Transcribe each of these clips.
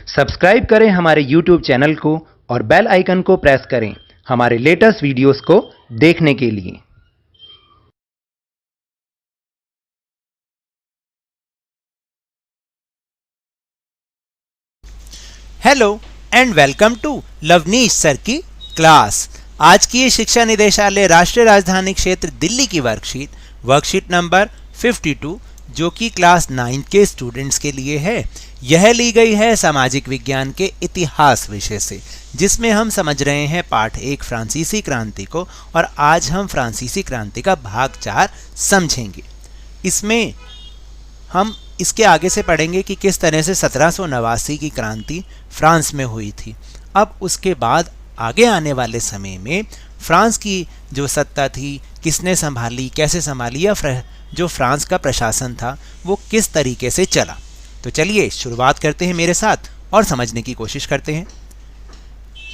Subscribe करें हमारे YouTube channel को और बेल आइकन को प्रेस करें हमारे लेटेस्ट वीडियोस को देखने के लिए। Hello and welcome to Lovneesh sir की क्लास। आज की ये शिक्षा निदेशालय राष्ट्रीय राजधानी क्षेत्र दिल्ली की वर्कशीट नंबर 52 जो कि क्लास 9 के स्टूडेंट्स के लिए है। यह ली गई है सामाजिक विज्ञान के इतिहास विषय से, जिसमें हम समझ रहे हैं पाठ 1 फ्रांसीसी क्रांति को, और आज हम फ्रांसीसी क्रांति का भाग 4 समझेंगे। इसमें हम इसके आगे से पढ़ेंगे कि किस तरह से 1789 की क्रांति फ्रांस में हुई थी। अब उसके बाद आगे आने वाले समय में फ्रांस की जो सत्ता थी किसने संभाली, कैसे संभाली, या जो फ्रांस का प्रशासन था वो किस तरीके से चला। तो चलिए शुरुआत करते हैं मेरे साथ और समझने की कोशिश करते हैं।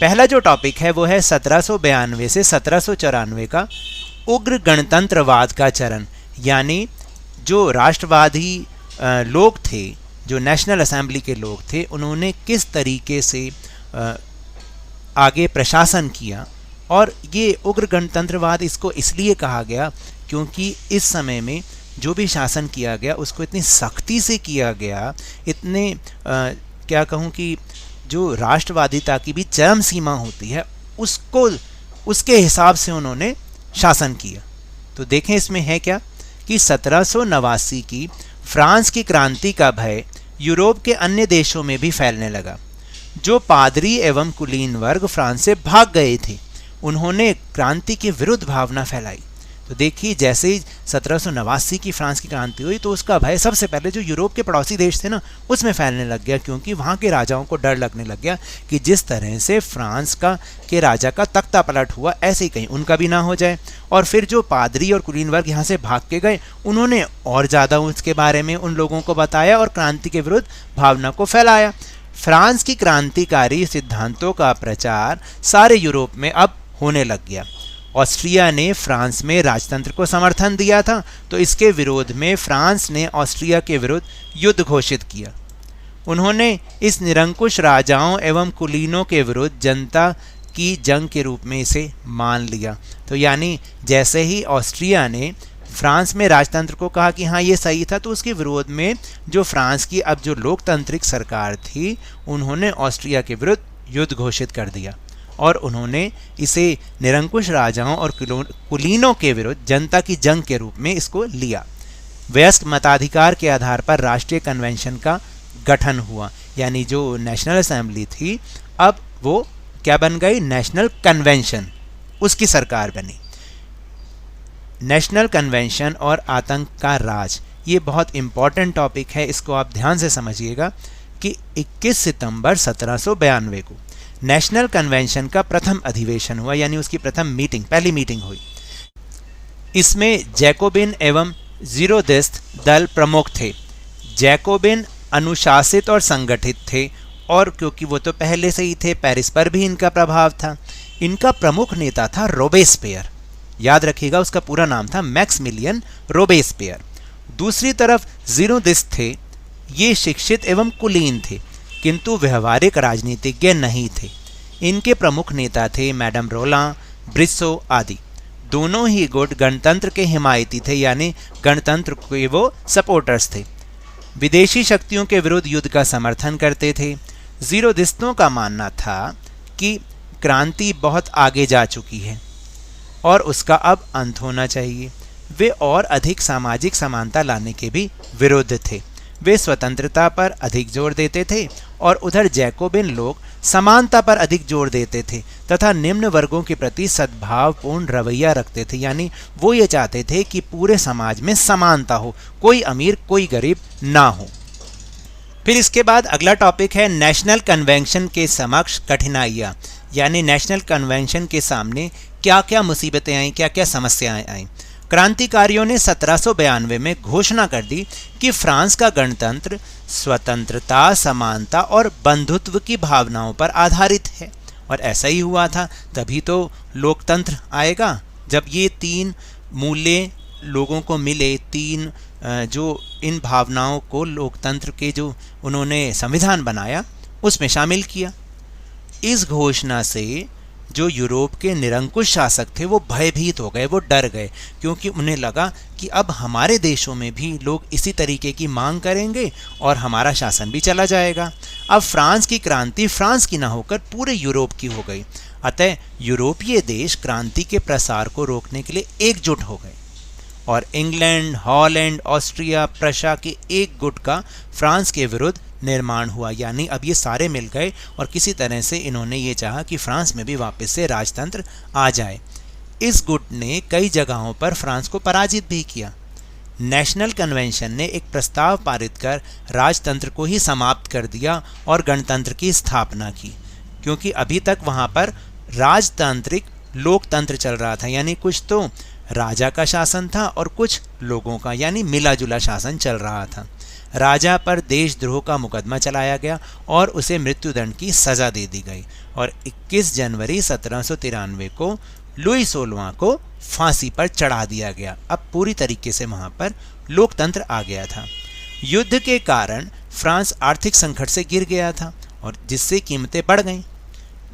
पहला जो टॉपिक है वो है 1792 से 1794 का उग्र गणतंत्रवाद का चरण, यानी जो राष्ट्रवादी लोग थे, जो नेशनल असेंबली के लोग थे, उन्होंने किस तरीके से आगे प्रशासन किया। और ये उग्र गणतंत्रवाद इसको इसलिए कहा गया क्योंकि इस समय में जो भी शासन किया गया उसको इतनी सख्ती से किया गया, इतने क्या कहूँ कि जो राष्ट्रवादिता की भी चरम सीमा होती है उसको उसके हिसाब से उन्होंने शासन किया। तो देखें इसमें है क्या कि 1789 की फ्रांस की क्रांति का भय यूरोप के अन्य देशों में भी फैलने लगा। जो पादरी एवं कुलीन वर्ग फ्रांस से भाग गए थे उन्होंने क्रांति के विरुद्ध भावना फैलाई। तो देखिए जैसे ही 1789 की फ्रांस की क्रांति हुई तो उसका भय सबसे पहले जो यूरोप के पड़ोसी देश थे ना उसमें फैलने लग गया, क्योंकि वहाँ के राजाओं को डर लगने लग गया कि जिस तरह से फ्रांस के राजा का तख्ता पलट हुआ ऐसे ही कहीं उनका भी ना हो जाए। और फिर जो पादरी और कुलीन वर्ग यहाँ से भाग के गए उन्होंने और ज़्यादा उसके बारे में उन लोगों को बताया और क्रांति के विरुद्ध भावना को फैलाया। फ्रांस की क्रांतिकारी सिद्धांतों का प्रचार सारे यूरोप में अब होने लग गया। ऑस्ट्रिया ने फ्रांस में राजतंत्र को समर्थन दिया था, तो इसके विरोध में फ्रांस ने ऑस्ट्रिया के विरुद्ध युद्ध घोषित किया। उन्होंने इस निरंकुश राजाओं एवं कुलीनों के विरुद्ध जनता की जंग के रूप में इसे मान लिया। तो यानी जैसे ही ऑस्ट्रिया ने फ्रांस में राजतंत्र को कहा कि हाँ ये सही था, तो उसके विरोध में जो फ्रांस की अब जो लोकतांत्रिक सरकार थी उन्होंने ऑस्ट्रिया के विरुद्ध युद्ध घोषित कर दिया और उन्होंने इसे निरंकुश राजाओं और कुलीनों के विरुद्ध जनता की जंग के रूप में इसको लिया। वयस्क मताधिकार के आधार पर राष्ट्रीय कन्वेंशन का गठन हुआ, यानी जो नेशनल असेंबली थी अब वो क्या बन गई, नेशनल कन्वेंशन, उसकी सरकार बनी। नेशनल कन्वेंशन और आतंक का राज, ये बहुत इंपॉर्टेंट टॉपिक है, इसको आप ध्यान से समझिएगा कि 21 सितंबर 1792 को नेशनल कन्वेंशन का प्रथम अधिवेशन हुआ, यानी उसकी पहली मीटिंग हुई। इसमें जैकोबिन एवं जीरोदिस्ट दल प्रमुख थे। जैकोबिन अनुशासित और संगठित थे, और क्योंकि वो तो पहले से ही थे, पेरिस पर भी इनका प्रभाव था। इनका प्रमुख नेता था रोबेस्पियर, याद रखिएगा उसका पूरा नाम था मैक्समिलियन रोबेस्पियर। दूसरी तरफ जीरोदिस्ट थे, ये शिक्षित एवं कुलीन थे किंतु व्यवहारिक राजनीतिज्ञ नहीं थे। इनके प्रमुख नेता थे मैडम रोलां, ब्रिसो आदि। दोनों ही गुट गणतंत्र के हिमायती थे, यानी गणतंत्र के वो सपोर्टर्स थे। विदेशी शक्तियों के विरुद्ध युद्ध का समर्थन करते थे। जीरोदिस्तों का मानना था कि क्रांति बहुत आगे जा चुकी है और उसका अब अंत होना चाहिए। वे और अधिक सामाजिक समानता लाने के भी विरुद्ध थे। वे स्वतंत्रता पर अधिक जोर देते थे और उधर जैकोबिन लोग समानता पर अधिक जोर देते थे तथा निम्न वर्गों के प्रति सद्भावपूर्ण रवैया रखते थे, यानी वो ये चाहते थे कि पूरे समाज में समानता हो, कोई अमीर कोई गरीब ना हो। फिर इसके बाद अगला टॉपिक है नेशनल कन्वेंशन के समक्ष कठिनाइयाँ, यानी नेशनल कन्वेंशन के सामने क्या क्या मुसीबतें आई, क्या क्या समस्याएं आई। क्रांतिकारियों ने 1792 में घोषणा कर दी कि फ्रांस का गणतंत्र स्वतंत्रता, समानता और बंधुत्व की भावनाओं पर आधारित है, और ऐसा ही हुआ था। तभी तो लोकतंत्र आएगा, जब ये तीन मूल्य लोगों को मिले, तीन जो इन भावनाओं को लोकतंत्र के जो उन्होंने संविधान बनाया उसमें शामिल किया। इस घोषणा से जो यूरोप के निरंकुश शासक थे वो भयभीत हो गए, वो डर गए, क्योंकि उन्हें लगा कि अब हमारे देशों में भी लोग इसी तरीके की मांग करेंगे और हमारा शासन भी चला जाएगा। अब फ्रांस की क्रांति फ्रांस की ना होकर पूरे यूरोप की हो गई। अतः यूरोपीय देश क्रांति के प्रसार को रोकने के लिए एकजुट हो गए और इंग्लैंड, हॉलैंड, ऑस्ट्रिया, प्रशा के एक गुट का फ्रांस के विरुद्ध निर्माण हुआ। यानी अब ये सारे मिल गए और किसी तरह से इन्होंने ये चाहा कि फ्रांस में भी वापस से राजतंत्र आ जाए। इस गुट ने कई जगहों पर फ्रांस को पराजित भी किया। नेशनल कन्वेंशन ने एक प्रस्ताव पारित कर राजतंत्र को ही समाप्त कर दिया और गणतंत्र की स्थापना की, क्योंकि अभी तक वहाँ पर राजतांत्रिक लोकतंत्र चल रहा था, यानी कुछ तो राजा का शासन था और कुछ लोगों का, यानी मिला जुला शासन चल रहा था। राजा पर देशद्रोह का मुकदमा चलाया गया और उसे मृत्युदंड की सजा दे दी गई और 21 जनवरी 1793 को लुई 16वां को फांसी पर चढ़ा दिया गया। अब पूरी तरीके से वहाँ पर लोकतंत्र आ गया था। युद्ध के कारण फ्रांस आर्थिक संकट से गिर गया था और जिससे कीमतें बढ़ गईं,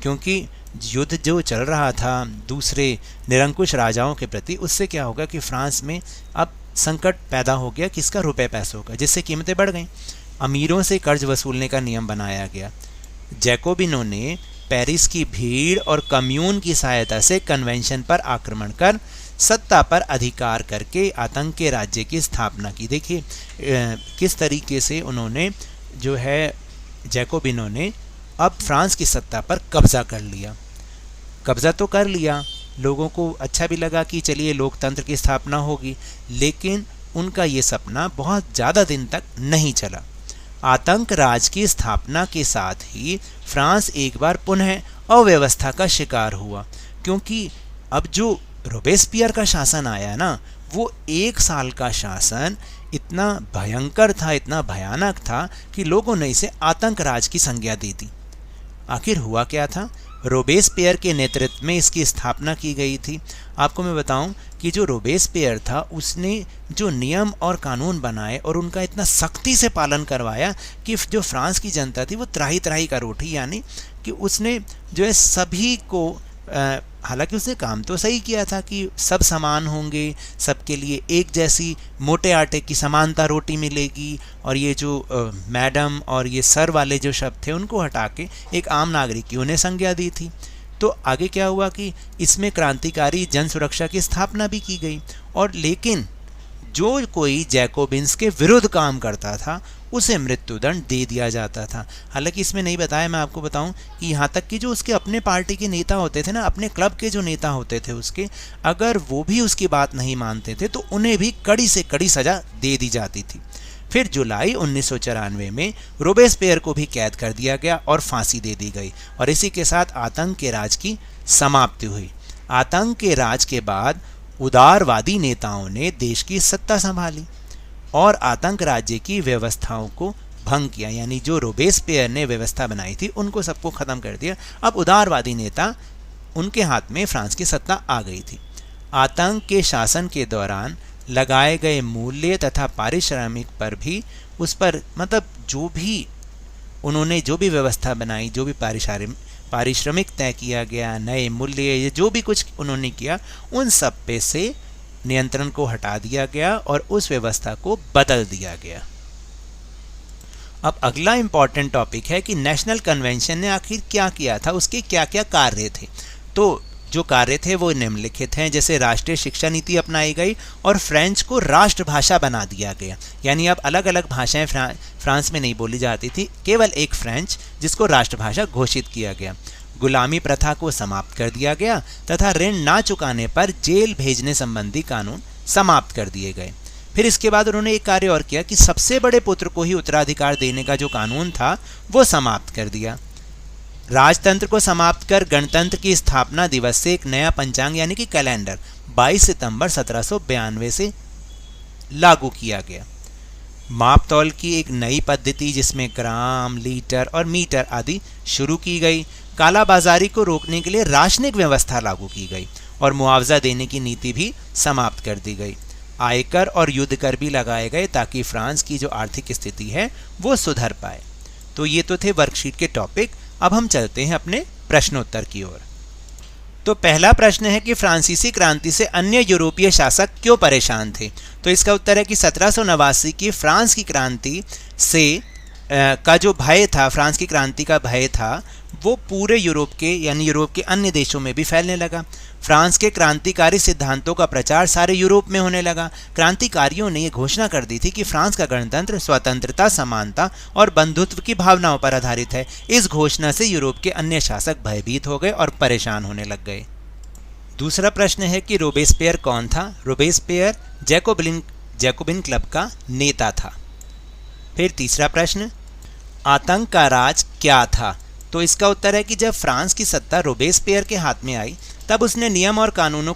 क्योंकि युद्ध जो चल रहा था दूसरे निरंकुश राजाओं के प्रति, उससे क्या होगा कि फ्रांस में अब संकट पैदा हो गया किसका, रुपए पैसों का, जिससे कीमतें बढ़ गईं। अमीरों से कर्ज वसूलने का नियम बनाया गया। जैकोबिनों ने पेरिस की भीड़ और कम्यून की सहायता से कन्वेंशन पर आक्रमण कर सत्ता पर अधिकार करके आतंक के राज्य की स्थापना की। देखिए किस तरीके से उन्होंने जो है जैकोबिनों ने अब फ्रांस की सत्ता पर कब्जा कर लिया। कब्जा तो कर लिया, लोगों को अच्छा भी लगा कि चलिए लोकतंत्र की स्थापना होगी, लेकिन उनका ये सपना बहुत ज़्यादा दिन तक नहीं चला। आतंक राज की स्थापना के साथ ही फ्रांस एक बार पुनः अव्यवस्था का शिकार हुआ, क्योंकि अब जो रोबेस्पियर का शासन आया ना, वो 1 साल का शासन इतना भयंकर था, इतना भयानक था कि लोगों ने इसे आतंक राज की संज्ञा दे दी। आखिर हुआ क्या था? रोबेस्पियर के नेतृत्व में इसकी स्थापना की गई थी। आपको मैं बताऊं कि जो रोबेस्पियर था उसने जो नियम और कानून बनाए और उनका इतना सख्ती से पालन करवाया कि जो फ्रांस की जनता थी वो त्राही त्राही कर उठी। यानी कि उसने जो है सभी को, हालांकि उसने काम तो सही किया था कि सब समान होंगे, सबके लिए एक जैसी मोटे आटे की समानता रोटी मिलेगी, और ये जो मैडम और ये सर वाले जो शब्द थे उनको हटा के एक आम नागरिक की उन्हें संज्ञा दी थी। तो आगे क्या हुआ कि इसमें क्रांतिकारी जन सुरक्षा की स्थापना भी की गई, और लेकिन जो कोई जैकोबिन्स के विरुद्ध काम करता था उसे मृत्युदंड दे दिया जाता था। हालांकि इसमें नहीं बताया, मैं आपको बताऊं कि यहाँ तक कि जो उसके अपने पार्टी के नेता होते थे ना, अपने क्लब के जो नेता होते थे उसके, अगर वो भी उसकी बात नहीं मानते थे तो उन्हें भी कड़ी से कड़ी सजा दे दी जाती थी। फिर जुलाई 1994 में रोबेस्पियर को भी कैद कर दिया गया और फांसी दे दी गई, और इसी के साथ आतंक के राज की समाप्ति हुई। आतंक के राज के बाद उदारवादी नेताओं ने देश की सत्ता संभाली और आतंक राज्य की व्यवस्थाओं को भंग किया। यानी जो रोबेस्पियर ने व्यवस्था बनाई थी उनको सबको ख़त्म कर दिया। अब उदारवादी नेता, उनके हाथ में फ्रांस की सत्ता आ गई थी। आतंक के शासन के दौरान लगाए गए मूल्य तथा पारिश्रमिक पर भी, उस पर मतलब जो भी उन्होंने जो भी व्यवस्था बनाई, जो भी पारिश्रमिक तय किया गया, नए मूल्य, ये जो भी कुछ उन्होंने किया, उन सब पे से नियंत्रण को हटा दिया गया और उस व्यवस्था को बदल दिया गया। अब अगला इंपॉर्टेंट टॉपिक है कि नेशनल कन्वेंशन ने आखिर क्या किया था, उसके क्या क्या कार्य थे। तो जो कार्य थे वो निम्नलिखित हैं। जैसे राष्ट्रीय शिक्षा नीति अपनाई गई और फ्रेंच को राष्ट्रभाषा बना दिया गया। यानी अब अलग अलग भाषाएं फ्रांस में नहीं बोली जाती थी, केवल एक फ्रेंच, जिसको राष्ट्रभाषा घोषित किया गया। गुलामी प्रथा को समाप्त कर दिया गया तथा ऋण ना चुकाने पर जेल भेजने संबंधी कानून समाप्त कर दिए गए। फिर इसके बाद उन्होंने एक कार्य और किया कि सबसे बड़े पुत्र को ही उत्तराधिकार देने का जो कानून था वो समाप्त कर दिया। राजतंत्र को समाप्त कर गणतंत्र की स्थापना दिवस से एक नया पंचांग यानी कि कैलेंडर 22 सितंबर 1792 से लागू किया गया। माप तौल की एक नई पद्धति जिसमें ग्राम, लीटर और मीटर आदि शुरू की गई। कालाबाजारी को रोकने के लिए राशनिक व्यवस्था लागू की गई और मुआवजा देने की नीति भी समाप्त कर दी गई। आयकर और युद्ध कर भी लगाए गए ताकि फ्रांस की जो आर्थिक स्थिति है वो सुधर पाए। तो ये तो थे वर्कशीट के टॉपिक। अब हम चलते हैं अपने प्रश्नोत्तर की ओर। तो पहला प्रश्न है कि फ्रांसीसी क्रांति से अन्य यूरोपीय शासक क्यों परेशान थे। तो इसका उत्तर है कि 1789 की फ्रांस की क्रांति से का जो भय था, फ्रांस की क्रांति का भय था, वो पूरे यूरोप के यानी यूरोप के अन्य देशों में भी फैलने लगा। फ्रांस के क्रांतिकारी सिद्धांतों का प्रचार सारे यूरोप में होने लगा। क्रांतिकारियों ने यह घोषणा कर दी थी कि फ्रांस का गणतंत्र स्वतंत्रता, समानता और बंधुत्व की भावनाओं पर आधारित है। इस घोषणा से यूरोप के अन्य शासक भयभीत हो गए और परेशान होने लग गए। दूसरा प्रश्न है कि रोबेस्पियर कौन था। रोबेस्पियर जैकोबिन क्लब का नेता था। फिर तीसरा प्रश्न, आतंक का राज क्या था। तो इसका उत्तर है कि जब फ्रांस की सत्ता रोबेस्पियर के हाथ में आई तब उसने नियम और कानूनों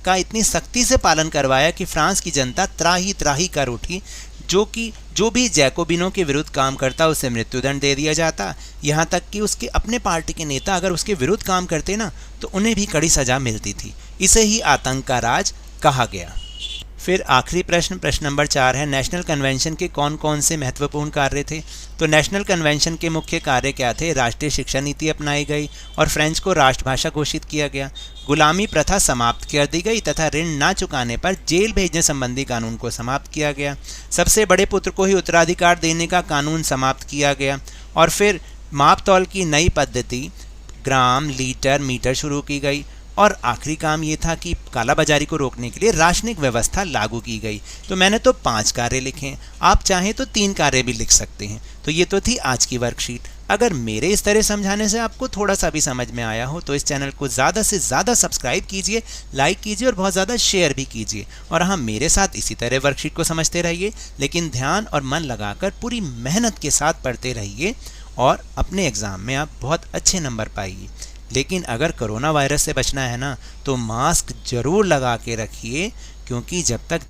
का इतनी सख्ती से पालन करवाया कि फ्रांस की जनता त्राही त्राही कर उठी। जो भी जैकोबिनों के विरुद्ध काम करता उसे मृत्युदंड दे दिया जाता। यहाँ तक कि उसके अपने पार्टी के नेता अगर उसके विरुद्ध काम करते ना तो उन्हें भी कड़ी सजा मिलती थी। इसे ही आतंक का राज कहा गया। फिर आखिरी प्रश्न नंबर 4 है, नेशनल कन्वेंशन के कौन कौन से महत्वपूर्ण कार्य थे। तो नेशनल कन्वेंशन के मुख्य कार्य क्या थे। राष्ट्रीय शिक्षा नीति अपनाई गई और फ्रेंच को राष्ट्रभाषा घोषित किया गया। गुलामी प्रथा समाप्त कर दी गई तथा ऋण ना चुकाने पर जेल भेजने संबंधी कानून को समाप्त किया गया। सबसे बड़े पुत्र को ही उत्तराधिकार देने का कानून समाप्त किया गया। और फिर माप तौल की नई पद्धति ग्राम, लीटर, मीटर शुरू की गई। और आखिरी काम ये था कि कालाबाजारी को रोकने के लिए राशनिक व्यवस्था लागू की गई। तो मैंने तो 5 कार्य लिखे, आप चाहें तो 3 कार्य भी लिख सकते हैं। तो ये तो थी आज की वर्कशीट। अगर मेरे इस तरह समझाने से आपको थोड़ा सा भी समझ में आया हो तो इस चैनल को ज़्यादा से ज़्यादा सब्सक्राइब कीजिए, लाइक कीजिए और बहुत ज़्यादा शेयर भी कीजिए। और हाँ, मेरे साथ इसी तरह वर्कशीट को समझते रहिए, लेकिन ध्यान और मन लगाकर पूरी मेहनत के साथ पढ़ते रहिए और अपने एग्ज़ाम में आप बहुत अच्छे नंबर पाइए। लेकिन अगर कोरोना वायरस से बचना है ना तो मास्क ज़रूर लगा के रखिए, क्योंकि जब तक